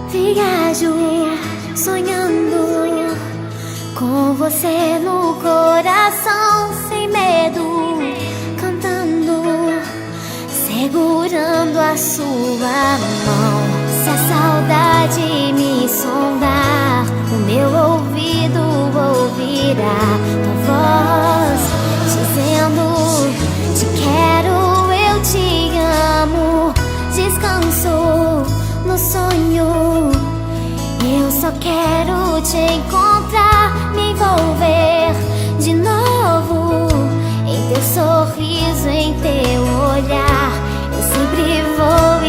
Viajo sonhando com você no coração, sem medo, cantando, segurando a sua mão. Se a saudade me sondar, o meu ouvido ouvirá tua voz dizendo: te quero, eu te amo. Descanso no sonho, eu só quero te encontrar, me envolver de novo em teu sorriso, em teu olhar. Eu sempre vou